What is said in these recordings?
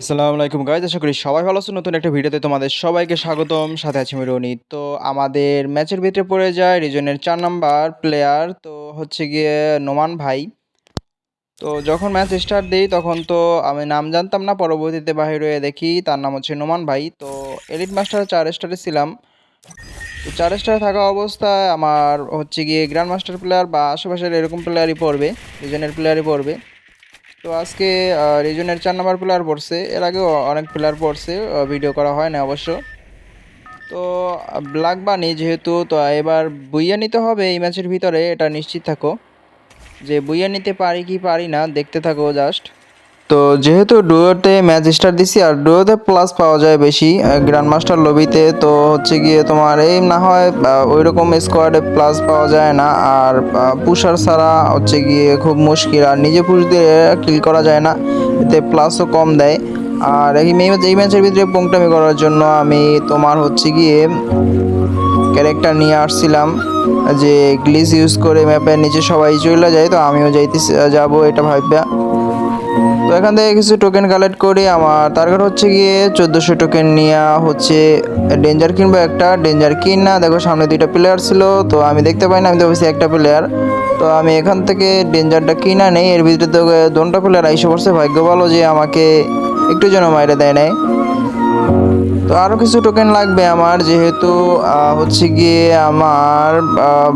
আসসালামু আলাইকুম গাইজ, আশা করি সবাই ভালো আছো। নতুন একটা ভিডিওতে তোমাদের সবাইকে স্বাগতম। সাথে আছি আমি রনি। তো আমাদের ম্যাচের ভিতরে পড়ে যায় রিজনের 4 নাম্বার প্লেয়ার, তো হচ্ছে গিয়ে নোমান ভাই। তো যখন ম্যাচ স্টার্ট দেই তখন তো আমি নাম জানতাম না, পরবর্তীতে বাহির হয়ে দেখি তার নাম হচ্ছে নোমান ভাই। তো এলিট মাস্টার 4 স্টারে ছিলাম। তো 4 স্টারে থাকা অবস্থায় আমার হচ্ছে গিয়ে গ্র্যান্ড মাস্টার প্লেয়ার বা আশেপাশের এরকম প্লেয়ারই পড়বে, রিজনের প্লেয়ারই পড়বে। তো আজকে রিজনের 4 নাম্বার প্লেয়ার পড়ছে, এর আগেও অনেক প্লেয়ার পড়ছে, ভিডিও করা হয় না অবশ্য। তো ব্ল্যাক বানি যেহেতু, তো এবার বুইয়া নিতে হবে এই ম্যাচের ভিতরে, এটা নিশ্চিত থাকো যে বুইয়া নিতে পারি কি পারি না, দেখতে থাকো জাস্ট। তো যেহেতু ডুয়োতে ম্যাচ স্টার্ট দিছি আর ডুয়োতে প্লাস পাওয়া যায় বেশি গ্র্যান্ড মাস্টার লবিতে, তো হচ্ছে গিয়ে তোমার এই না হয় ওই রকম স্কোয়াডে প্লাস পাওয়া যায় না, আর পুষার ছাড়া হচ্ছে গিয়ে খুব মুশকিল, আর নিজে পুশ দিয়ে কিল করা যায় না, এতে প্লাসও কম দেয়। আর এই ম্যাচের ভিতরে পোংটামি করার জন্য আমি তোমার হচ্ছে গিয়ে ক্যারেক্টার নিয়ে আসছিলাম, যে গ্লিচ ইউজ করে ম্যাপের নিচে সবাই চলে যায়, তো আমিও যাবো এটা ভাববা। তো এখান থেকে কিছু টোকেন কালেক্ট করি, আমার টার্গেট হচ্ছে গিয়ে 1400 টোকেন নেওয়া, হচ্ছে ডেঞ্জার কিনবো। একটা ডেঞ্জার কিন না, দেখো সামনে দুইটা প্লেয়ার ছিল, তো আমি দেখতে পাই না, আমি তো বলছি একটা প্লেয়ার। তো আমি এখান থেকে ডেঞ্জারটা কিনা নেই, এর ভিতরে তো দুটো প্লেয়ার আইসে পড়ছে, ভাগ্য ভালো যে আমাকে একটু যেন মাইরে দেয় নাই। তো আরও কিছু টোকেন লাগবে আমার, যেহেতু হচ্ছে গিয়ে আমার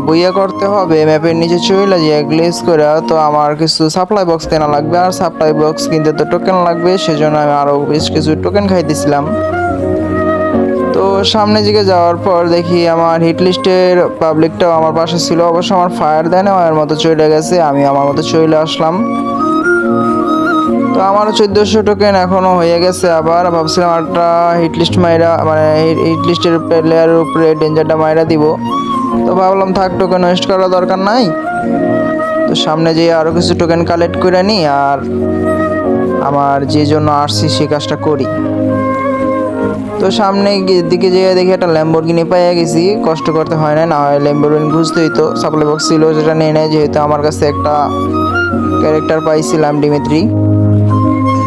বইয়া করতে হবে ম্যাপের নিচে চলে যে গ্লেজ করে, তো আমার কিছু সাপ্লাই বক্স কেনা লাগবে, আর সাপ্লাই বক্স কিনতে তো টোকেন লাগবে, সেজন্য আমি আরও বেশ কিছু টোকেন খাইতেছিলাম। তো সামনে দিকে যাওয়ার পর দেখি আমার হিট লিস্টের পাবলিকটাও আমার পাশে ছিল, অবশ্য আমার ফায়ার দেয় না, আমার মতো চলে গেছে, আমি আমার মতো চলে আসলাম। তো আমারও 1400 টোকেন এখনো হয়ে গেছে, আবার ভাবছিলাম একটা হিট লিস্ট মাইরা, মানে হিট লিস্টের প্লেয়ারের উপরে ডেঞ্জারটা মাইরা দিব। তো ভাবলাম থাক, টোকেন ওয়েস্ট করার দরকার নাই। তো সামনে যেয়ে আরও কিছু টোকেন কালেক্ট করে নিই, আর আমার যে জন্য আসছি সে কাজটা করি। তো সামনে দিকে যেয়ে দেখি একটা ল্যাম্বরগিনি পেয়ে গেছি, কষ্ট করতে হয় না, না হয় ল্যাম্বরগিনি খুঁজতে হইতো। সাপ্লাই বক্স ছিল, যেটা নিয়ে নেয়, যেহেতু আমার কাছে একটা ক্যারেক্টার পাইছিলাম ডিমিত্রি,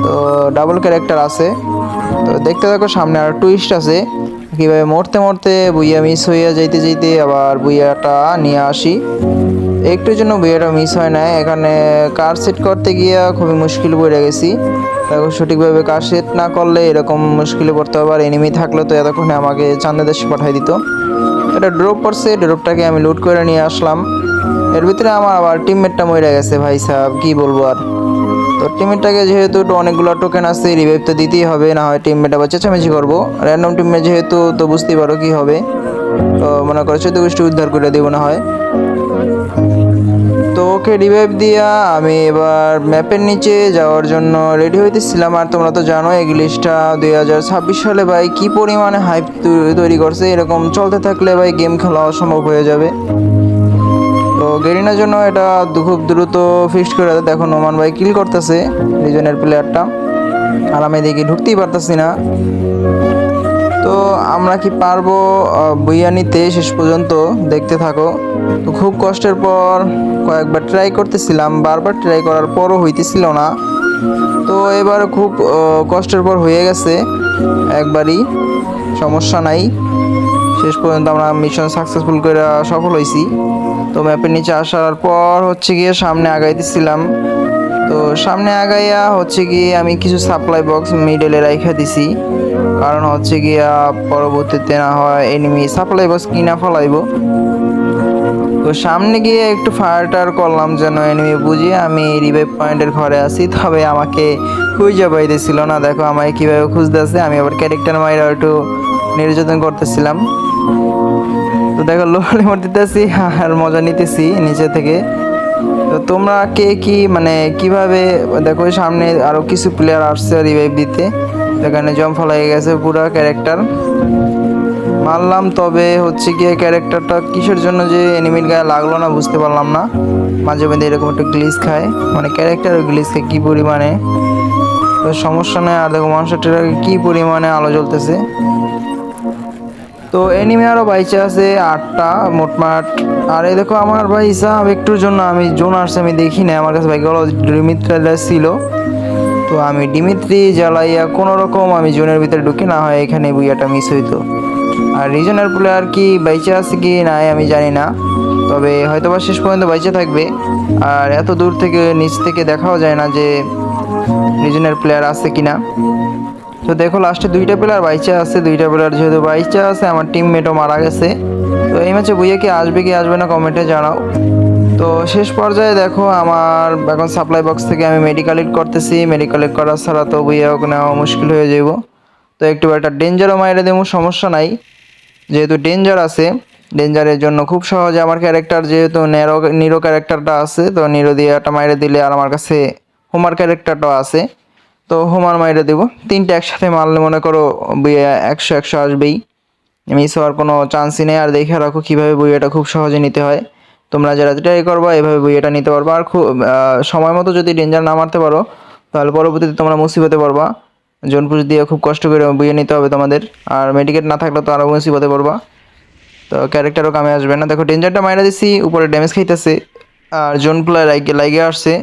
তো ডাবল ক্যারেক্টার আছে। তো দেখতে থাকো, সামনে আর টুইস্ট আছে, কীভাবে মরতে মরতে বুইয়া মিস হইয়া যাইতে যাইতে আবার বুইয়াটা নিয়ে আসি। একটুর জন্য বুইয়াটা মিস হয় না, এখানে কার সেট করতে গিয়া খুবই মুশকিল পড়ে গেছি। দেখো সঠিকভাবে কার সেট না করলে এরকম মুশকিলে পড়তে হবে, আর এনিমি থাকলে তো এতক্ষণে আমাকে চাঁদে দেশে পাঠাই দিত। এটা ড্রপ করছে, ড্রপটাকে আমি লুট করে নিয়ে আসলাম। এর ভিতরে আমার আবার টিমমেটটা মরে গেছে, ভাই সাহেব কি বলবো আর। তো টিমমেটটাকে যেহেতু অনেকগুলো টোকেন আছে, রিভাইভ তো দিতেই হবে, না হয় টিমমেট আবার চেঁচামেচি করবো। র্যান্ডম টিমমেট যেহেতু, তো বুঝতেই পারো কি হবে। তো মনে করো 14 গোষ্ঠী উদ্ধার করে দেবো না হয়। তো ওকে রিভাইভ দিয়া আমি এবার ম্যাপের নিচে যাওয়ার জন্য রেডি হইতেছিলাম। আর তোমরা তো জানো এই গ্লিচটা 2026 সালে ভাই কি পরিমাণে হাইপ তৈরি করছে, এরকম চলতে থাকলে ভাই গেম খেলা অসম্ভব হয়ে যাবে। তো গেরিনার জন্য এটা খুব দ্রুত ফিক্সড করে দেয়। দেখো নোমান ভাই কিল করতেছে রিজনের প্লেয়ারটা, আর আমি এদিকে ঢুকতেই পারতেছি না। তো আমরা কি পারবো বইয়া নিতে শেষ পর্যন্ত, দেখতে থাকো। তো খুব কষ্টের পর কয়েকবার ট্রাই করতেছিলাম, বারবার ট্রাই করার পরও হইতেছিল না। তো এবার খুব কষ্টের পর হয়ে গেছে একবারই, সমস্যা নাই। শেষ পর্যন্ত আমরা মিশন সাকসেসফুল করে সফল হয়েছি। তো ম্যাপের নিচে আসার পর হচ্ছে গিয়ে সামনে আগাইতেছিলাম। তো সামনে আগাইয়া হচ্ছে গিয়ে আমি কিছু সাপ্লাই বক্স মিডলে রাইখা দিছি, কারণ হচ্ছে গিয়া পরবর্তীতে না হয় এনিমি সাপ্লাই বক্স কিনা ফলাইব। তো সামনে গিয়ে একটু ফায়ার করলাম যেন এনিমি বুঝিয়ে আমি রিভাইভ পয়েন্টের ঘরে আছি, তবে আমাকে খুঁজে পাইতেছিল না। দেখো আমাকে কীভাবে খুঁজতেছে, আমি আবার ক্যারেক্টার মাইরা একটু নির্যাতন করতেছিলাম। তো দেখো লোহালি দিতেছি আর মজা নিতেছি নিচে থেকে। তো তোমরা কে কি মানে কিভাবে, দেখো সামনে আরো কিছু প্লেয়ার আসছে রিভাইভ দিতে, এখানে জম্প হয়ে গেছে পুরা ক্যারেক্টার মারলাম, তবে হচ্ছে গিয়ে ক্যারেক্টারটা কিসের জন্য যে এনিমির গায়ে লাগলো না বুঝতে পারলাম না। মাঝে মধ্যে এরকম একটা গ্লিচ খায়, মানে ক্যারেক্টার গ্লিচ খায় কি পরিমাণে। তো সমস্যা নেই। আর দেখো মানুষের কি পরিমাণে আলো জ্বলতেছে। তো এনিমি আরও বাইচে আছে 8টা মোটমাট। আর এই দেখো আমার ভাই হিসাব একটুর জন্য আমি জোন আসছে আমি দেখি না, আমার কাছে ভাই গেল ছিল। তো আমি ডিমিত্রি জ্বালাইয়া কোনো রকম আমি জোনের ভিতরে ঢুকি, না হয় এখানে বুইয়াটা মিস হইতো। আর রিজনের প্লেয়ার কি বাইচে আছে কি নাই আমি জানি না, তবে হয়তোবা শেষ পর্যন্ত বাইচে থাকবে। আর এত দূর থেকে নিচ থেকে দেখাও যায় না যে রিজনের প্লেয়ার আছে কিনা। তো দেখো লাস্টে 2টা প্লেয়ার বাইচে আছে, 2টা প্লেয়ার যেহেতু বাইচে আছে, আমার টিমমেটও মারা গেছে। তো এই ম্যাচে বুইয়া কি আসবে কি আসবে না কমেন্টে জানাও। তো শেষ পর্যায়ে দেখো আমার এখন সাপ্লাই বক্স থেকে আমি মেডিকালেট করতেছি, মেডিকালেট করা ছাড়া তো বুইয়া নেওয়া মুশকিল হয়ে যাব। তো একটু একটা ডেঞ্জারও মাইরে দেবো, সমস্যা নাই, যেহেতু ডেঞ্জার আছে। ডেঞ্জারের জন্য খুব সহজে আমার ক্যারেক্টার যেহেতু নিরো ক্যারেক্টারটা আছে, তো নিরো দিয়ে একটা মাইরে দিলে, আর আমার কাছে হোমার ক্যারেক্টারটাও আছে, তো হোমার মাইরে দেবো। 3টে একসাথে মারলে মনে করো বুইয়া 100 আসবেই, মিস হওয়ার কোনো চান্সই নেই। আর দেখে রাখো কীভাবে বুইয়াটা খুব সহজে নিতে হয়। তোমরা যারা ট্রাই করবা এভাবে বুইয়াটা নিতে পারবা। আর খুব সময় মতো যদি ডেঞ্জার না মারতে পারো, তাহলে পরবর্তীতে তোমরা মুসিবতে পারবা। জোন পুশ দিয়ে খুব কষ্ট করে বুইয়ে নিতে হবে তোমাদের। আর মেডিকেট না থাকলে তো আরও মুসিবতে পড়বা, তো ক্যারেক্টারও কামে আসবে না। দেখো ডেঞ্জারটা মাইরা দিছি, উপরে ড্যামেজ খাইতেছে, আর জোন প্লেয়ার লাগে আসছে।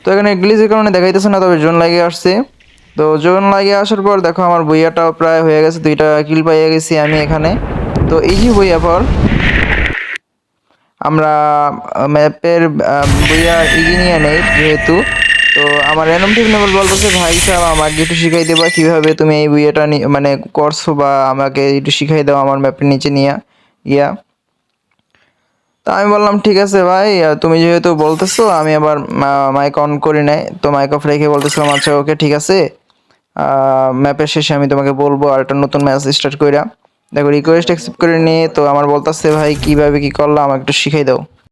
তো এখানে গ্লিজের কারণে দেখাইতেছে না, তবে জোন লাগে আসছে। তো জোন লাগে আসার পর দেখো আমার বইয়াটাও প্রায় হয়ে গেছে, 2টা কিল পাইয়ে গেছি আমি এখানে। তো ইজি বইয়া পর আমরা ম্যাপের বইয়া ইজি নিয়ে নেই যেহেতু। তো আমার র্যান্ডম টিম নেবল বলতেছে, ভাই সাহেব আমাকে একটু শিখাই দেবা কীভাবে তুমি এই বইয়াটা মানে করছো, বা আমাকে একটু শিখাই দাও আমার ম্যাপের নিচে নিয়ে ইয়া। তা আমি বললাম ঠিক আছে ভাই, তুমি যেহেতু বলতেছো, আমি আবার মাইক অন করি নাই, তো মাইক অফ রেখে বলতেছিলাম আচ্ছা ওকে ঠিক আছে, ম্যাপের শেষে আমি তোমাকে বলবো আর একটা নতুন ম্যাচ স্টার্ট কইরা। দেখো রিকোয়েস্ট অ্যাকসেপ্ট করে নিয়ে তো আমার বলতেছে, ভাই কিভাবে কি করলাম আমাকে একটু শিখাই দাও।